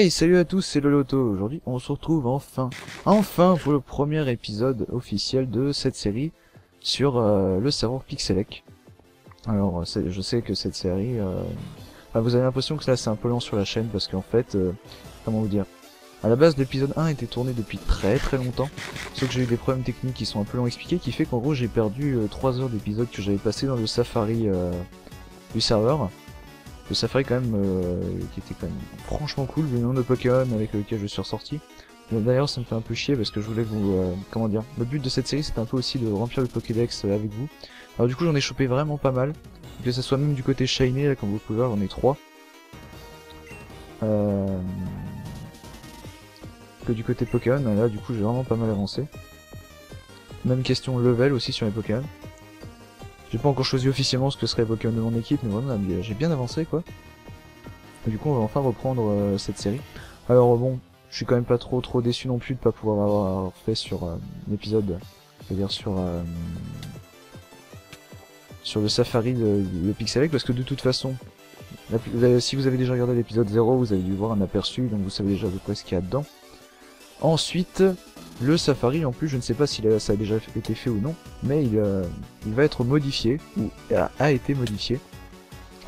Hey, salut à tous, c'est Loloto. Aujourd'hui, on se retrouve enfin pour le premier épisode officiel de cette série sur le serveur Pixelec. Alors, je sais que cette série, enfin, vous avez l'impression que là c'est un peu lent sur la chaîne parce qu'en fait, comment vous dire, à la base l'épisode 1 était tourné depuis très longtemps, sauf que j'ai eu des problèmes techniques qui sont un peu longs expliqués, qui fait qu'en gros j'ai perdu 3 heures d'épisode que j'avais passé dans le Safari du serveur. Le Safari quand même, qui était quand même franchement cool, vu le nombre de Pokémon avec lequel je suis ressorti. D'ailleurs ça me fait un peu chier parce que je voulais vous, comment dire, le but de cette série c'était un peu aussi de remplir le Pokédex avec vous. Alors du coup j'en ai chopé vraiment pas mal, que ce soit même du côté Shiny, là comme vous pouvez voir j'en ai 3. Que du côté Pokémon, là du coup j'ai vraiment pas mal avancé. Même question level aussi sur les Pokémon. J'ai pas encore choisi officiellement ce que serait les Pokémon de mon équipe, mais vraiment j'ai bien avancé quoi. Et du coup on va enfin reprendre cette série. Alors bon, je suis quand même pas trop déçu non plus de pas pouvoir avoir fait sur l'épisode, c'est-à-dire sur le Safari de Pixelec, parce que de toute façon, si vous avez déjà regardé l'épisode 0, vous avez dû voir un aperçu, donc vous savez déjà à peu près ce qu'il y a dedans. Ensuite, le Safari, en plus, je ne sais pas si ça a déjà été fait ou non, mais il va être modifié, ou a été modifié.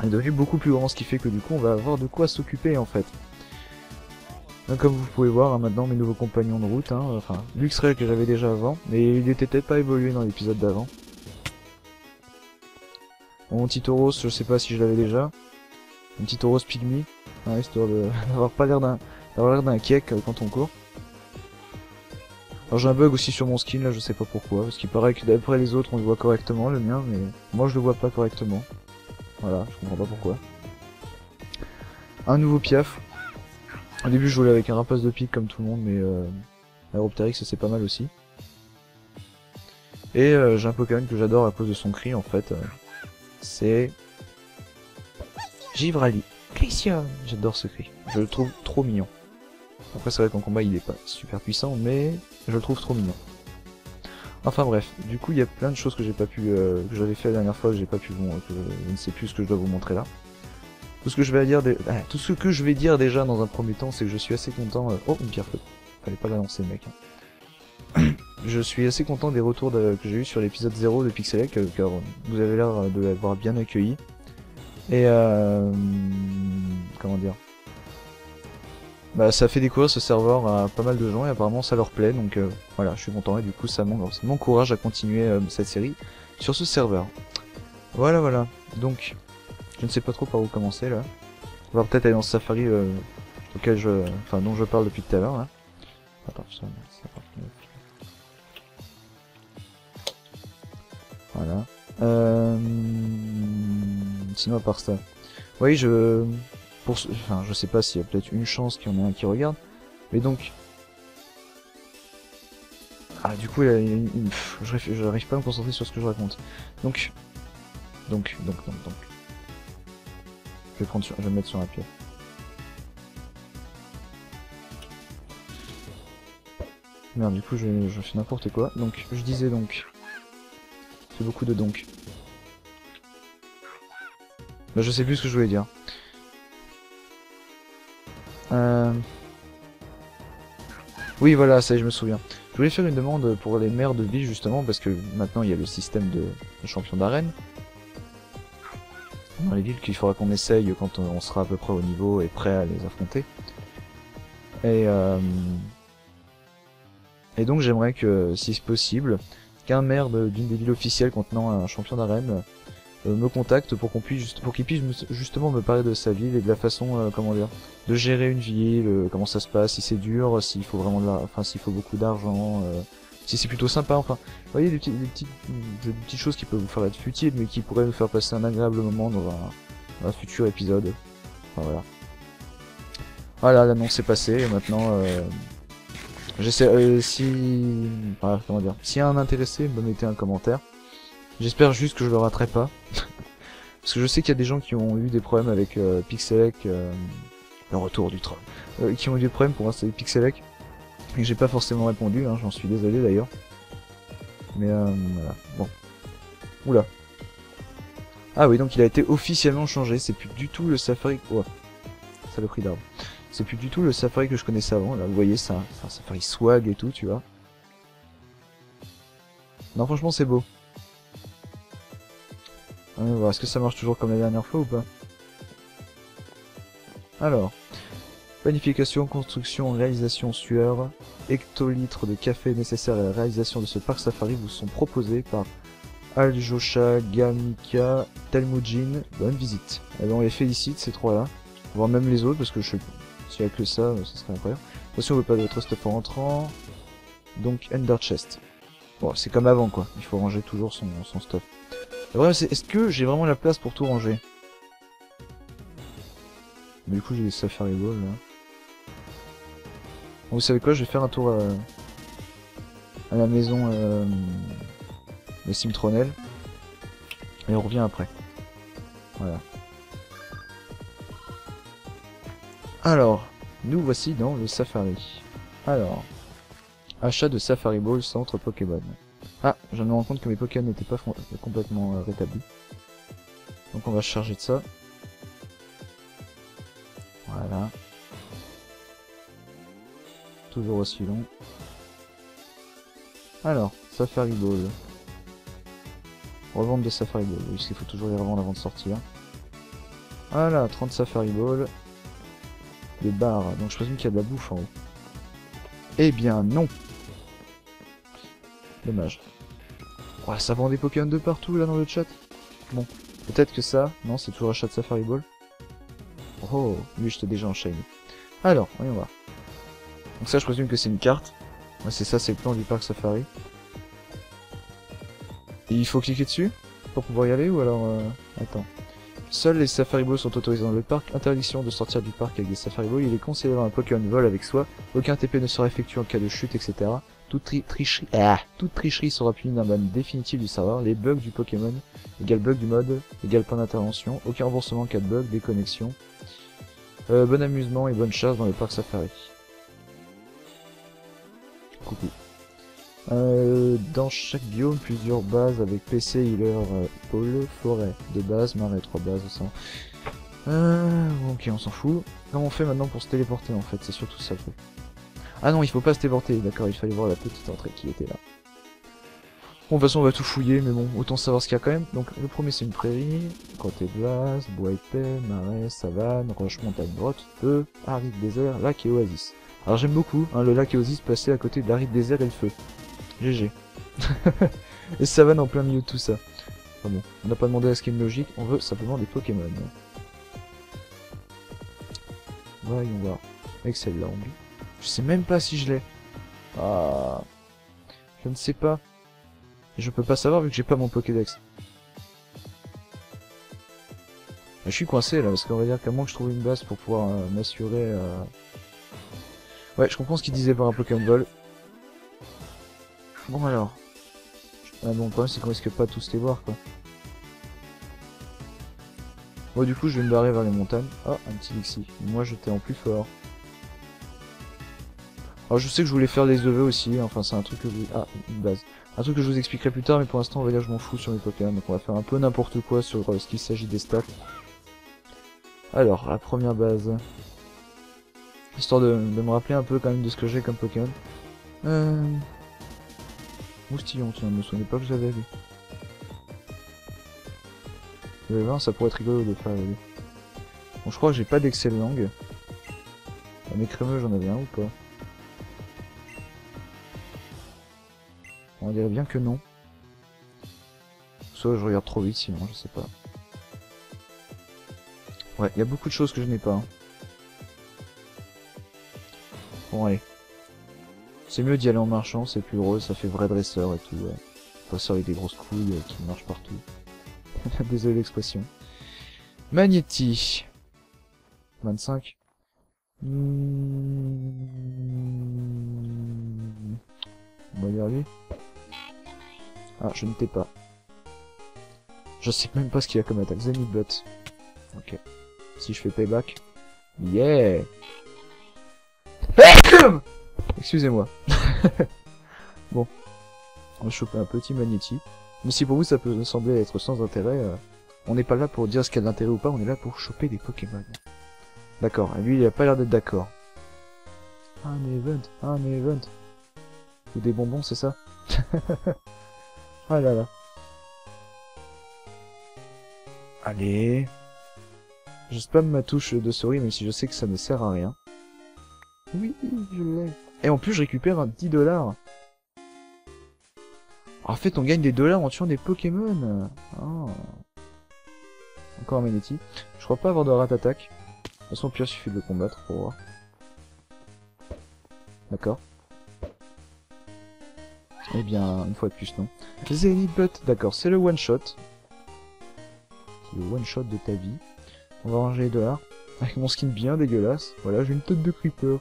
Il est devenu beaucoup plus grand, ce qui fait que du coup, on va avoir de quoi s'occuper, en fait. Donc, comme vous pouvez voir, hein, maintenant, mes nouveaux compagnons de route, hein, enfin, Luxray que j'avais déjà avant, mais il était peut-être pas évolué dans l'épisode d'avant. Mon petit Tauros, je sais pas si je l'avais déjà. Un petit Tauros Pygmy, hein, histoire d'avoir pas l'air d'un kek quand on court. Alors j'ai un bug aussi sur mon skin là, je sais pas pourquoi, parce qu'il paraît que d'après les autres on le voit correctement, le mien, mais moi je le vois pas correctement. Voilà, je comprends pas pourquoi. Un nouveau Piaf. Au début je jouais avec un rapace de pique comme tout le monde, mais Aeropteryx c'est pas mal aussi. Et j'ai un Pokémon que j'adore à cause de son cri en fait. C'est Givrali. Glacium. J'adore ce cri, je le trouve trop mignon. Après c'est vrai qu'en combat il est pas super puissant, mais je le trouve trop mignon. Enfin bref, du coup il y a plein de choses que j'ai pas pu, que j'avais fait la dernière fois, que j'ai pas pu vous, que je ne sais plus ce que je dois vous montrer là. Tout ce que je vais dire déjà dans un premier temps, c'est que je suis assez content. Oh, une pierre feu. Fallait pas l'annoncer mec. Hein. Je suis assez content des retours que j'ai eu sur l'épisode 0 de Pixelec, car vous avez l'air de l'avoir bien accueilli. Et comment dire, bah ça fait découvrir ce serveur à pas mal de gens et apparemment ça leur plaît, donc voilà, je suis content et du coup ça m'encourage à continuer cette série sur ce serveur. Voilà, donc je ne sais pas trop par où commencer là. On va peut-être aller dans ce Safari auquel dont je parle depuis tout à l'heure là. Attends, voilà. Sinon à part ça, oui je sais pas s'il y a peut-être une chance qu'il y en ait un qui regarde, mais donc du coup je n'arrive pas à me concentrer sur ce que je raconte. Donc je vais me mettre sur un pied. Merde, du coup je fais n'importe quoi. Donc je disais donc, c'est beaucoup de donc. Bah je sais plus ce que je voulais dire. Oui voilà, ça y est, je me souviens. Je voulais faire une demande pour les maires de ville justement, parce que maintenant il y a le système de champion d'arène dans les villes qu'il faudra qu'on essaye quand on sera à peu près au niveau et prêt à les affronter. Et donc j'aimerais que, si c'est possible, qu'un maire d'une des villes officielles contenant un champion d'arène me contacte pour qu'il puisse justement me parler de sa ville et de la façon, comment dire, de gérer une ville, comment ça se passe, si c'est dur, s'il faut vraiment s'il faut beaucoup d'argent, si c'est plutôt sympa, enfin, vous voyez des petites choses qui peuvent vous faire être futiles, mais qui pourraient nous faire passer un agréable moment dans un futur épisode. Enfin, voilà, l'annonce est passée, et maintenant, j'essaie, comment dire, s'il y a un intéressé, me mettez un commentaire. J'espère juste que je le raterai pas. Parce que je sais qu'il y a des gens qui ont eu des problèmes avec Pixelec, le retour du troll, qui ont eu des problèmes pour installer Pixelec, et que j'ai pas forcément répondu, hein, j'en suis désolé d'ailleurs. Mais voilà, bon. Oula. Ah oui, donc il a été officiellement changé, c'est plus du tout le Safari... Oh, saloperie d'arbre. C'est plus du tout le Safari que je connaissais avant. Là, vous voyez, c'est un Safari swag et tout, tu vois. Non, franchement, c'est beau. On va voir, est-ce que ça marche toujours comme la dernière fois ou pas? Alors, planification, construction, réalisation, sueur, hectolitres de café nécessaires à la réalisation de ce parc safari vous sont proposés par Aljosha, Gamika, Telmoujin. Bonne visite. Et ben on les félicite ces trois-là, voire même les autres parce que s'il y a que ça, ça serait incroyable. Attention, on veut pas de stuff en rentrant. Donc Ender Chest. Bon, c'est comme avant quoi. Il faut ranger toujours son stuff. Le problème c'est, est-ce que j'ai vraiment la place pour tout ranger? Mais du coup j'ai des Safari Balls là. Bon, vous savez quoi, je vais faire un tour à la maison de Simtronel. Et on revient après. Voilà. Alors, nous voici dans le Safari. Alors, achat de Safari Ball centre Pokémon. Ah, je me rends compte que mes Pokémon n'étaient pas complètement rétablis. Donc on va charger de ça. Voilà. Toujours aussi long. Alors, Safari Ball. Revente de Safari Ball, oui, parce qu'il faut toujours les revendre avant de sortir. Voilà, 30 Safari Ball. Des barres, donc je présume qu'il y a de la bouffe en haut. Eh bien non. Dommage. Oh, ça vend des Pokémon de partout là dans le chat. Bon, peut-être que ça, non, c'est toujours achat de Safari Ball. Oh, lui j'étais déjà en shiny. Alors, voyons voir. Donc ça je présume que c'est une carte. Ouais, c'est ça, c'est le plan du parc Safari. Et il faut cliquer dessus pour pouvoir y aller ou alors... Attends. Seuls les Safari Balls sont autorisés dans le parc. Interdiction de sortir du parc avec des Safari Balls. Il est conseillé d'avoir un Pokémon vol avec soi. Aucun TP ne sera effectué en cas de chute, etc. Toute tricherie sera punie d'un ban définitif du serveur. Les bugs du Pokémon égale bug du mode égale point d'intervention. Aucun remboursement en cas de bug, déconnexion. Bon amusement et bonne chasse dans le parc Safari. Coucou. Dans chaque biome, plusieurs bases avec PC, healer, pôle, forêt, 2 bases, marais, 3 bases, ça. Ok, on s'en fout. Comment on fait maintenant pour se téléporter en fait? C'est surtout ça le truc. Ah non, il faut pas se téléporter, d'accord, il fallait voir la petite entrée qui était là. Bon, de toute façon, on va tout fouiller, mais bon, autant savoir ce qu'il y a quand même. Donc, le premier, c'est une prairie, grotte et glace, bois épais, marais, savane, roche, montagne, grotte, feu, aride désert, lac et oasis. Alors, j'aime beaucoup, hein, le lac et oasis passé à côté de l'aride désert et le feu. GG. Et savane en plein milieu de tout ça. Enfin bon, on n'a pas demandé à ce qu'il y ait une logique, on veut simplement des Pokémon. Voyons voir. Excel langue. Je sais même pas si je l'ai. Ah. Je ne sais pas. Et je peux pas savoir vu que j'ai pas mon Pokédex. Je suis coincé là, parce qu'on va dire qu'à moins que je trouve une base pour pouvoir m'assurer... Ouais, je comprends ce qu'il disait par un Pokémon Vol. Bon alors. Ah bon, le problème c'est qu'on risque pas tous les voir quoi. Bon du coup je vais me barrer vers les montagnes. Ah, un petit Lixi. Moi j'étais en plus fort. Alors je sais que je voulais faire les EV aussi, enfin c'est un truc que je... Ah, une base. Un truc que je vous expliquerai plus tard, mais pour l'instant on va dire que je m'en fous sur mes Pokémon. Donc on va faire un peu n'importe quoi sur ce qu'il s'agit des stats. Alors, la première base. Histoire de me rappeler un peu quand même de ce que j'ai comme Pokémon. Moustillon, tiens, je me souvenais pas que j'avais vu. Le 20, ça pourrait être rigolo de faire lui. Bon, je crois que j'ai pas d'Excel langue. Mes crémeux, j'en avais un ou pas? On dirait bien que non. Soit je regarde trop vite, sinon, je sais pas. Ouais, il y a beaucoup de choses que je n'ai pas. Hein. Bon, allez. C'est mieux d'y aller en marchant, c'est plus drôle, ça fait vrai dresseur et tout. Dresseur avec des grosses couilles qui marchent partout. Désolé l'expression. Magnéti. 25. On va dire lui. Ah, je ne t'ai pas. Je sais même pas ce qu'il y a comme attaque. Zenith. Ok. Si je fais payback. Yeah. Excusez-moi. Bon. On va choper un petit Magnéti. Mais si pour vous ça peut sembler être sans intérêt, on n'est pas là pour dire ce qu'il y a d'intérêt ou pas, on est là pour choper des Pokémon. D'accord, lui il a pas l'air d'être d'accord. Un event, un event. Ou des bonbons, c'est ça? Ah là là. Allez. Je spamme ma touche de souris, même si je sais que ça ne sert à rien. Oui, je l'ai. Et en plus, je récupère un 10 $. En fait, on gagne des dollars en tuant des Pokémon. Ah. Encore un Manatee. Je crois pas avoir de rat-attaque. De toute façon, au pire, il suffit de le combattre pour voir. D'accord. Eh bien, une fois de plus, non. Zenith Butt, d'accord, c'est le one-shot. C'est le one-shot de ta vie. On va ranger les dollars. Avec mon skin bien dégueulasse. Voilà, j'ai une tête de creeper.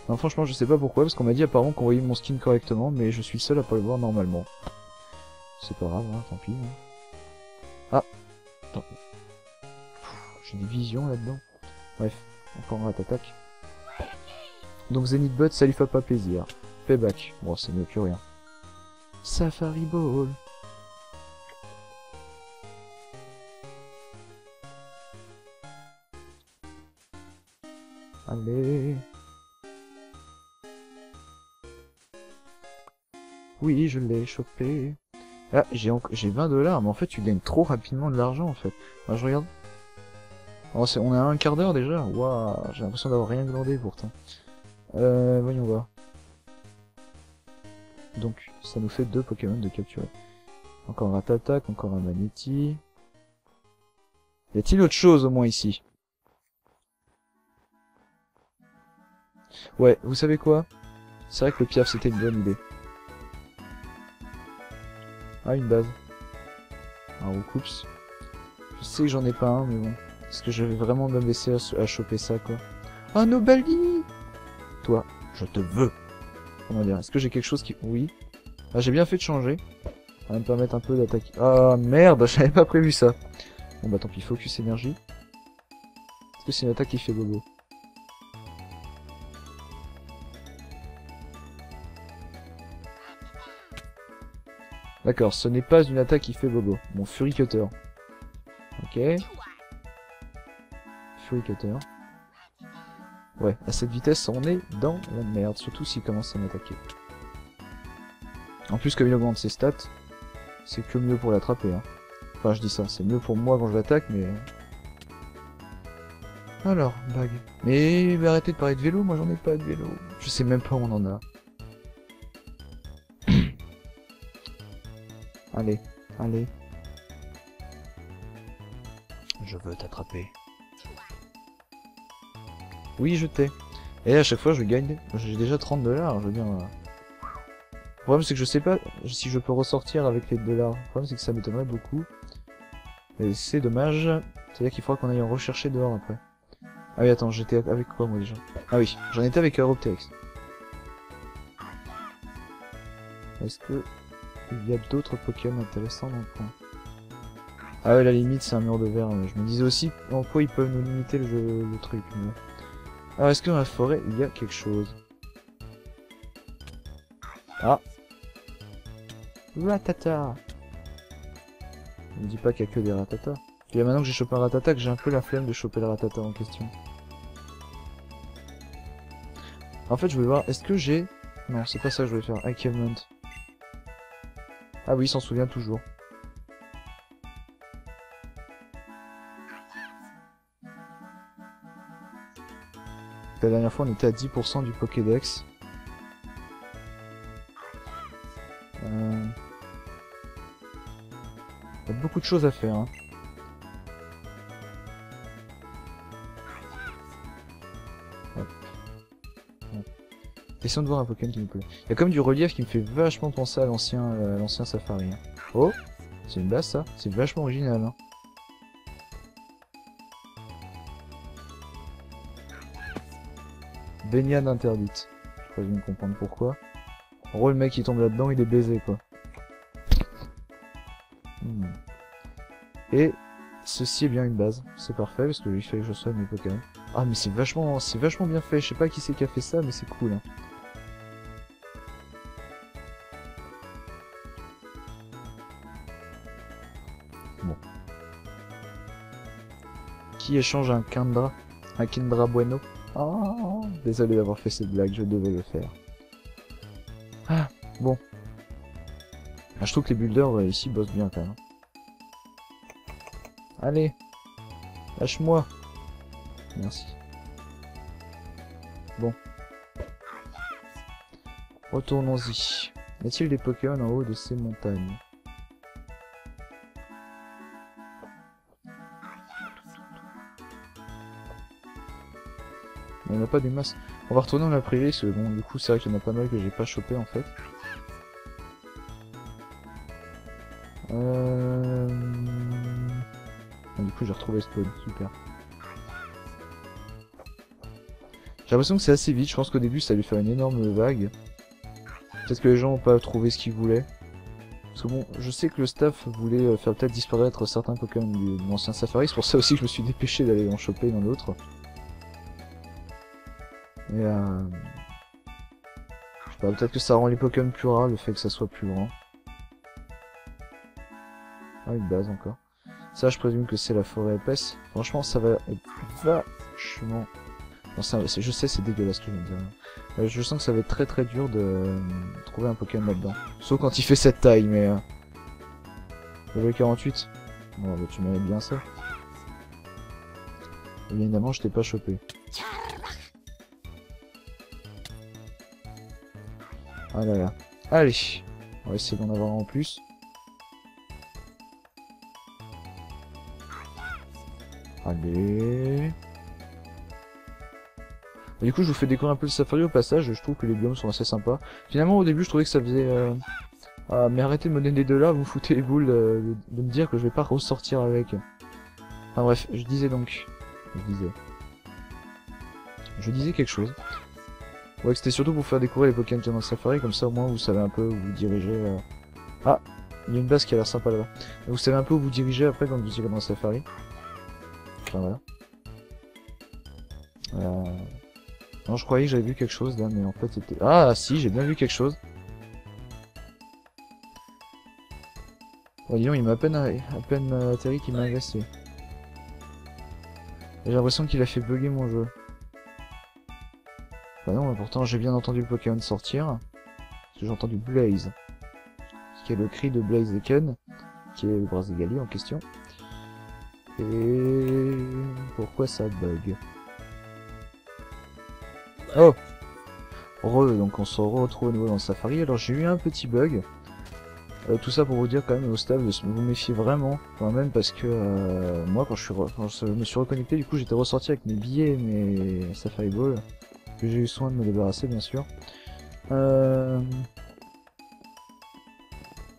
Non, franchement, je sais pas pourquoi, parce qu'on m'a dit apparemment qu'on voyait mon skin correctement, mais je suis le seul à pas le voir normalement. C'est pas grave, hein, tant pis. Hein. Ah, attends. J'ai des visions là-dedans. Bref, encore un attaque. Donc Zenith Butt, ça lui fait pas plaisir. Payback, bon, c'est mieux que rien. Safari Ball. Allez. Oui, je l'ai chopé. Ah, j'ai 20 $, mais en fait, tu gagnes trop rapidement de l'argent, en fait. Alors, je regarde. Oh, on est à un quart d'heure déjà. Waouh, j'ai l'impression d'avoir rien glandé pourtant. Voyons voir. Donc, ça nous fait 2 Pokémon de capturer. Encore un Rattata, encore un Manatee. Y a-t-il autre chose au moins ici? Ouais, vous savez quoi? C'est vrai que le piaf c'était une bonne idée. Ah, une base. Un Roucoups. Je sais que j'en ai pas un, mais bon. Est-ce que je vais vraiment me baisser à choper ça, quoi? Ah, Nobali! Toi, je te veux! Comment dire? Est-ce que j'ai quelque chose qui... Oui. Ah, j'ai bien fait de changer. Ça va me permettre un peu d'attaquer. Ah, merde, j'avais pas prévu ça. Bon, bah tant pis, focus énergie. Est-ce que c'est une attaque qui fait bobo? D'accord, ce n'est pas une attaque qui fait bobo. Mon Fury Cutter. Ok. Fury Cutter. Ouais, à cette vitesse, on est dans la merde. Surtout s'il commence à m'attaquer. En plus, comme il augmente ses stats, c'est que mieux pour l'attraper. Hein. Enfin, je dis ça, c'est mieux pour moi quand je l'attaque, mais... Alors, bague. Mais arrêtez de parler de vélo, moi j'en ai pas de vélo. Je sais même pas où on en a. Allez, allez. Je veux t'attraper. Oui, je t'ai. Et à chaque fois, je gagne. J'ai déjà 30 $, je veux dire... Le problème, c'est que je sais pas si je peux ressortir avec les $. Le problème, c'est que ça m'étonnerait beaucoup. Et c'est dommage. C'est-à-dire qu'il faudra qu'on aille en rechercher dehors après. Ah oui, attends, j'étais avec quoi, moi, déjà? Ah oui, j'en étais avec Aeropteryx. Est-ce que... il y a d'autres Pokémon intéressants dans le coin? Ah ouais, la limite, c'est un mur de verre. Je me disais aussi en quoi ils peuvent nous limiter le truc. Mais... alors, est-ce que dans la forêt, il y a quelque chose? Ah! Ratata! Ne me dis pas qu'il y a que des Ratata. Et maintenant que j'ai chopé un Ratata, que j'ai un peu la flemme de choper le Ratata en question. En fait, je voulais voir, est-ce que j'ai... non, c'est pas ça que je voulais faire. Achievement. Ah oui, il s'en souvient toujours. La dernière fois, on était à 10% du Pokédex. Il y a beaucoup de choses à faire. Hein. Ouais. Ouais. Essayons de voir un Pokémon qui me plaît. Il y a comme du relief qui me fait vachement penser à l'ancien Safari. Hein. Oh, c'est une base ça. C'est vachement original. Hein. Baignade interdite. Je crois que je viens de comprendre pourquoi. En gros, le mec qui tombe là-dedans, il est baisé quoi. Et ceci est bien une base. C'est parfait parce que il fait que je soigne mes Pokémon. Ah mais c'est vachement bien fait. Je sais pas qui c'est qui a fait ça, mais c'est cool. Hein. Bon. Qui échange un Kandra? Un Kinder Bueno. Oh, désolé d'avoir fait cette blague, je devais le faire. Ah, bon. Ah, je trouve que les builders ici bossent bien quand même. Allez, lâche-moi. Merci. Bon. Retournons-y. Y a-t-il des Pokémon en haut de ces montagnes? Il n'y en a pas des masses. On va retourner dans la prairie, parce que bon, du coup, c'est vrai qu'il y en a pas mal que j'ai pas chopé en fait. Ah, du coup, j'ai retrouvé spawn, super. J'ai l'impression que c'est assez vite, je pense qu'au début ça allait faire une énorme vague. Peut-être que les gens n'ont pas trouvé ce qu'ils voulaient. Parce que bon, je sais que le staff voulait faire peut-être disparaître certains Pokémon de l'ancien Safari, c'est pour ça aussi que je me suis dépêché d'aller en choper dans l'autre. Et je sais pas, peut-être que ça rend les Pokémon plus rares, le fait que ça soit plus grand. Ah, une base encore. Ça, je présume que c'est la forêt épaisse. Franchement, ça va être vachement... Bon, ça, je sais, c'est dégueulasse ce que je viens de dire. Je sens que ça va être très très dur de trouver un Pokémon là-dedans. Sauf quand il fait cette taille, mais... Level 48. Bon, bah, tu mérites bien ça. Évidemment, je t'ai pas chopé. Ah là là. Allez, on va essayer d'en avoir en plus. Allez. Du coup, je vous fais découvrir un peu le safari au passage. Je trouve que les biomes sont assez sympas. Finalement, au début, je trouvais que ça faisait... Ah, mais arrêtez de me donner de là, vous foutez les boules de me dire que je vais pas ressortir avec. Enfin bref, je disais donc... Je disais quelque chose. Ouais, que c'était surtout pour faire découvrir les Pokémon dans le safari, comme ça au moins vous savez un peu où vous dirigez. Ah, il y a une base qui a l'air sympa là-bas. Vous savez un peu où vous dirigez après quand vous irez dans le safari. Enfin voilà. Non, je croyais que j'avais vu quelque chose là, mais en fait c'était... Ah si, j'ai bien vu quelque chose. Oh, dis donc, il m'a à peine atterri qu'il m'a agressé. J'ai l'impression qu'il a fait bugger mon jeu. Bah non, pourtant j'ai bien entendu le Pokémon sortir. Parce que j'ai entendu Blaze. Qui est le cri de Blaziken, qui est le Brazigali en question. Et... pourquoi ça bug? Oh! Donc on se retrouve à nouveau dans le safari. Alors j'ai eu un petit bug. Tout ça pour vous dire quand même au staff de vous méfier vraiment, quand même, parce que moi quand je me suis reconnecté, du coup j'étais ressorti avec mes billets et mes Safari Ball, que j'ai eu soin de me débarrasser bien sûr.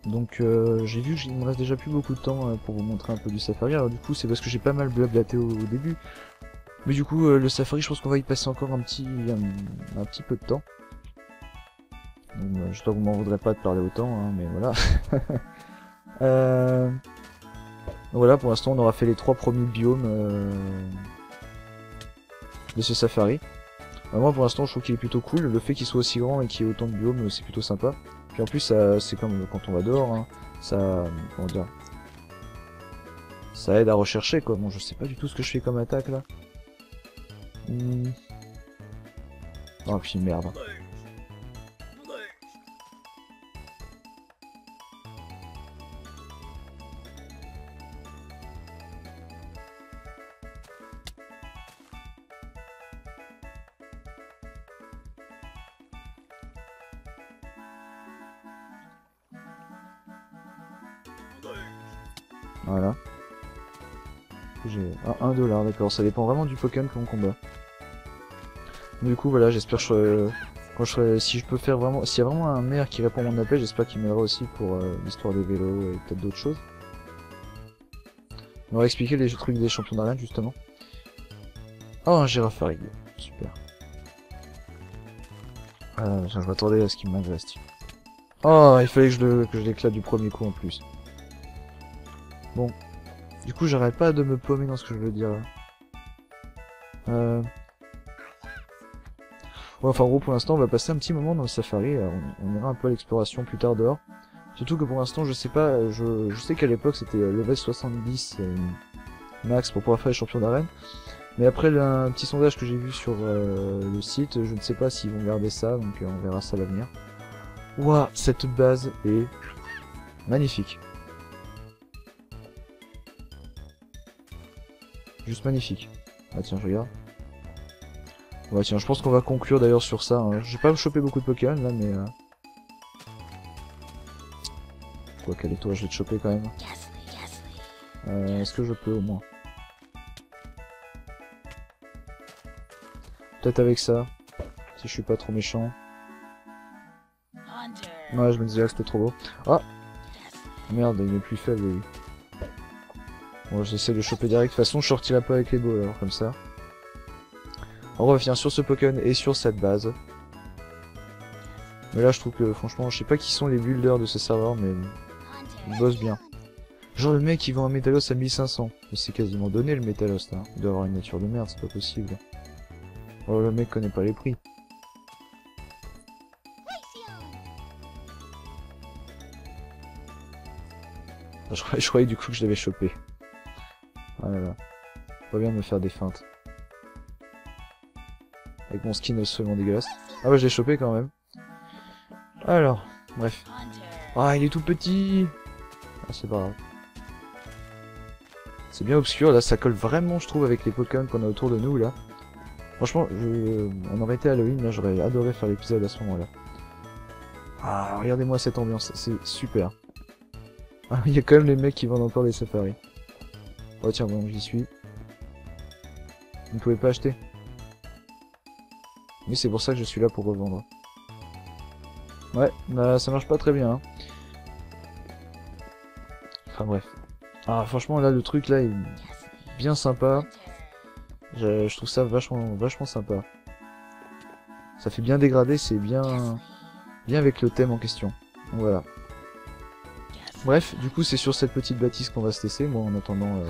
Donc j'ai vu qu'il me reste déjà plus beaucoup de temps pour vous montrer un peu du safari. Alors du coup c'est parce que j'ai pas mal blablaté au début, mais du coup le safari je pense qu'on va y passer encore un petit peu de temps. J'espère que vous m'en voudrez pas de parler autant, hein, mais voilà. Voilà, pour l'instant on aura fait les 3 premiers biomes de ce safari. Moi pour l'instant je trouve qu'il est plutôt cool, le fait qu'il soit aussi grand et qu'il y ait autant de biomes c'est plutôt sympa. Puis en plus c'est comme quand on va dehors, hein, ça... comment dire... ça aide à rechercher quoi. Bon je sais pas du tout ce que je fais comme attaque là. Oh puis merde. Voilà. J'ai 1 $, d'accord. Ça dépend vraiment du Pokémon qu'on combat. Du coup, voilà, j'espère que si je peux faire vraiment... S'il y a vraiment un maire qui répond à mon appel, j'espère qu'il m'aidera aussi pour l'histoire des vélos et peut-être d'autres choses. On va expliquer les trucs des champions d'arène, justement. Oh, un Girafarig. Super. Je m'attendais à ce qu'il m'agresse. Oh, il fallait que je l'éclate du premier coup en plus. Bon. Du coup, j'arrête pas de me paumer dans ce que je veux dire. Ouais, enfin, en gros, pour l'instant, on va passer un petit moment dans le safari. On ira un peu à l'exploration plus tard dehors. Surtout que pour l'instant, je sais pas, je sais qu'à l'époque, c'était level 70 max pour pouvoir faire les champions d'arène. Mais après un petit sondage que j'ai vu sur le site, je ne sais pas s'ils vont garder ça, donc on verra ça à l'avenir. Ouah, cette base est magnifique. Juste magnifique. Ah tiens, je regarde. Ouais tiens, je pense qu'on va conclure d'ailleurs sur ça. Hein. J'ai pas chopé beaucoup de Pokémon là, mais... Quoi qu'elle est toi, je vais te choper quand même. Est-ce que je peux au moins? Peut-être avec ça, si je suis pas trop méchant. Ouais, je me disais que c'était trop beau. Ah merde, il est plus faible lui. Bon, j'essaie de le choper direct. De toute façon, je sortirai pas avec les beaux alors, comme ça. On revient sur ce Pokémon et sur cette base. Mais là, je trouve que, franchement, je sais pas qui sont les builders de ce serveur, mais ils bossent bien. Genre, le mec, il vend un Métalos à 1500. Mais c'est quasiment donné, le Métalos, là. Il doit avoir une nature de merde, c'est pas possible. Oh, le mec connaît pas les prix. Je croyais du coup que je l'avais chopé. Ah là là. Pas bien de me faire des feintes. Avec mon skin absolument dégueulasse. Ah bah je l'ai chopé quand même. Alors, bref. Ah il est tout petit. Ah c'est pas grave. C'est bien obscur, là ça colle vraiment je trouve avec les Pokémon qu'on a autour de nous là. Franchement, on aurait été Halloween, là j'aurais adoré faire l'épisode à ce moment là. Ah regardez-moi cette ambiance, c'est super. Ah il y a quand même les mecs qui vendent encore des safaris. Oh tiens bon j'y suis. Vous ne pouvez pas acheter. Oui, c'est pour ça que je suis là pour revendre. Ouais, bah ça marche pas très bien. Hein. Enfin bref. Ah franchement là le truc là est bien sympa. Je trouve ça vachement sympa. Ça fait bien dégradé, c'est bien avec le thème en question. Donc, voilà. Bref, du coup c'est sur cette petite bâtisse qu'on va se laisser. Moi en attendant,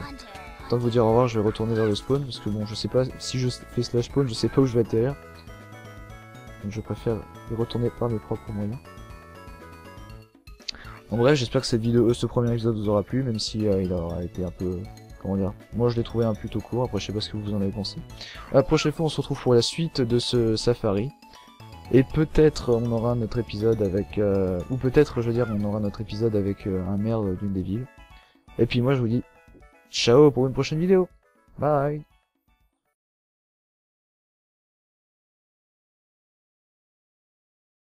de vous dire au revoir, je vais retourner vers le spawn parce que bon je sais pas si je fais slash spawn, je sais pas où je vais atterrir. Donc je préfère y retourner par mes propres moyens. En bref, j'espère que cette vidéo, ce premier épisode vous aura plu, même si il aura été un peu, comment dire, moi je l'ai trouvé un plutôt court, après je sais pas ce que vous en avez pensé. La prochaine fois on se retrouve pour la suite de ce safari. Et peut-être on aura notre épisode avec, ou peut-être je veux dire on aura notre épisode avec un maire d'une des villes. Et puis moi je vous dis, ciao pour une prochaine vidéo. Bye.